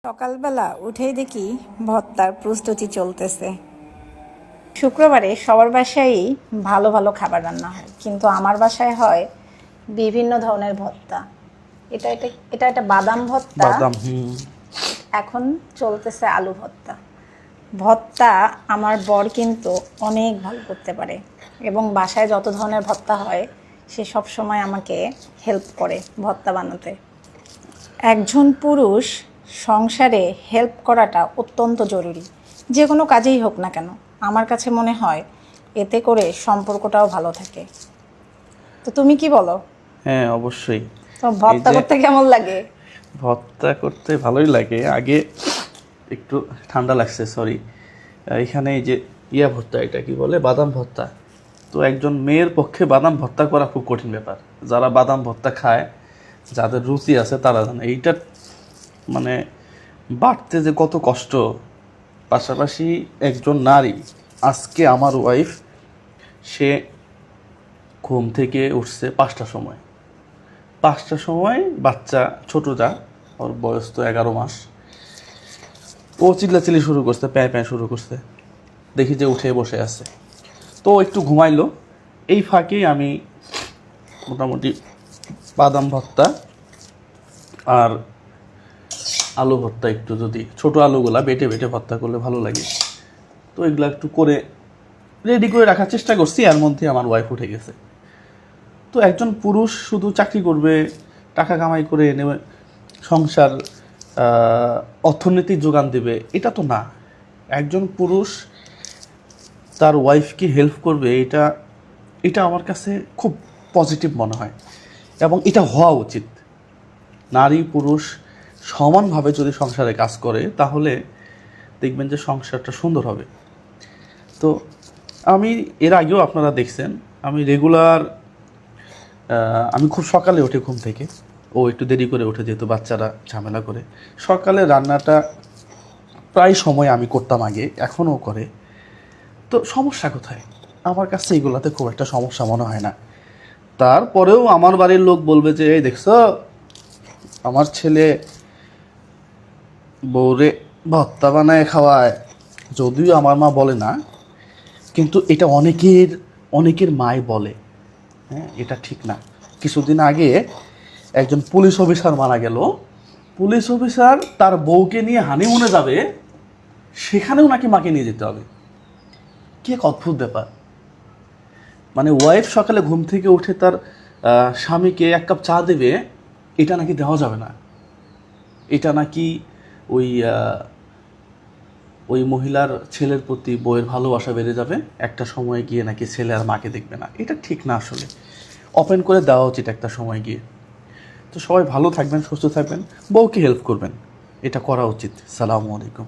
সকালবেলা উঠেই দেখি ভর্তার প্রস্তুতি চলতেছে। শুক্রবারে সবার বাসায়ই ভালো ভালো খাবার রান্না হয়, কিন্তু আমার বাসায় হয় বিভিন্ন ধরনের ভর্তা। এটা একটা বাদাম ভর্তা। বাদাম এখন চলতেছে আলু ভর্তা। ভর্তা আমার বর কিন্তু অনেক ভালো করতে পারে, এবং বাসায় যত ধরনের ভর্তা হয় সে সব সময় আমাকে হেল্প করে ভর্তা বানাতে। একজন পুরুষ সংসারে হেল্প করাটা অত্যন্ত জরুরি, যে কোনো কাজেই হোক না কেন। আমার কাছে মনে হয় এতে করে সম্পর্কটাও ভালো থাকে। তো তুমি কি বলো? হ্যাঁ, অবশ্যই। তো ভর্তা করতে কেমন লাগে? ভর্তা করতে ভালোই লাগে। আগে একটু ঠান্ডা লাগছে, সরি। এখানে এই যে ভর্তা, এটা কি বলে, বাদাম ভর্তা। তো একজন মেয়ের পক্ষে বাদাম ভর্তা করা খুব কঠিন ব্যাপার। যারা বাদাম ভর্তা খায়, যাদের রুচি আছে, তারা জানে এইটা মানে বাড়তে যে কত কষ্ট। পাশাপাশি একজন নারী, আজকে আমার ওয়াইফ, সে ঘুম থেকে উঠছে 5টার সময়। 5টার সময় বাচ্চা ছোট, যা ওর বয়স তো 11 মাস, ও চিল্লাচিল্লি শুরু করছে, প্যাঁ প্যাঁ শুরু করছে। দেখি যে উঠে বসে আছে, তো একটু ঘুমাইলো। এই ফাঁকেই আমি মোটামুটি বাদাম ভর্তা আর আলু ভর্তা, একটু যদি ছোট আলুগুলা বেটে বেটে ভর্তা করলে ভালো লাগে, তো এগুলো একটু করে রেডি করে রাখার চেষ্টা করছি। এর মধ্যে আমার ওয়াইফ উঠে গেছে। তো একজন পুরুষ শুধু চাকরি করবে, টাকা কামাই করে এনে সংসার অর্থনীতির যোগান দেবে, এটা তো না। একজন পুরুষ তার ওয়াইফকে হেল্প করবে, এটা এটা আমার কাছে খুব পজিটিভ মনে হয়, এবং এটা হওয়া উচিত। নারী পুরুষ সমানভাবে যদি সংসারে কাজ করে, তাহলে দেখবেন যে সংসারটা সুন্দর হবে। তো আমি এর আগেও আপনারা দেখছেন, আমি রেগুলার, আমি খুব সকালে উঠে ঘুম থেকে, ও একটু দেরি করে উঠে, যেহেতু বাচ্চারা ঝামেলা করে। সকালে রান্নাটা প্রায় সময় আমি করতাম আগে, এখনও করে। তো সমস্যা কোথায়? আমার কাছে এগুলাতে খুব একটা সমস্যা মনে হয় না। তারপরেও আমার বাড়ির লোক বলবে যে, এই দেখছো আমার ছেলে বউরে ভর্তা বানায় খাওয়ায়। যদিও আমার মা বলে না, কিন্তু এটা অনেকের মাই বলে। হ্যাঁ, এটা ঠিক না। কিছুদিন আগে একজন পুলিশ অফিসার মারা গেল। পুলিশ অফিসার তার বউকে নিয়ে হানিমুনে যাবে, সেখানেও নাকি মাকে নিয়ে যেতে হবে। কি এক অদ্ভুত ব্যাপার! মানে ওয়াইফ সকালে ঘুম থেকে উঠে তার স্বামীকে 1 কাপ চা দেবে, এটা নাকি দেওয়া যাবে না। এটা নাকি ওই ওই মহিলার ছেলের প্রতি বউয়ের ভালোবাসা বেড়ে যাবে, একটা সময় গিয়ে নাকি ছেলে আর মাকে দেখবে না। এটা ঠিক না। আসলে ওপেন করে দেওয়া উচিত একটা সময় গিয়ে। তো সবাই ভালো থাকবেন, সুস্থ থাকবেন, বউকে হেল্প করবেন, এটা করা উচিত। সালামু আলাইকুম।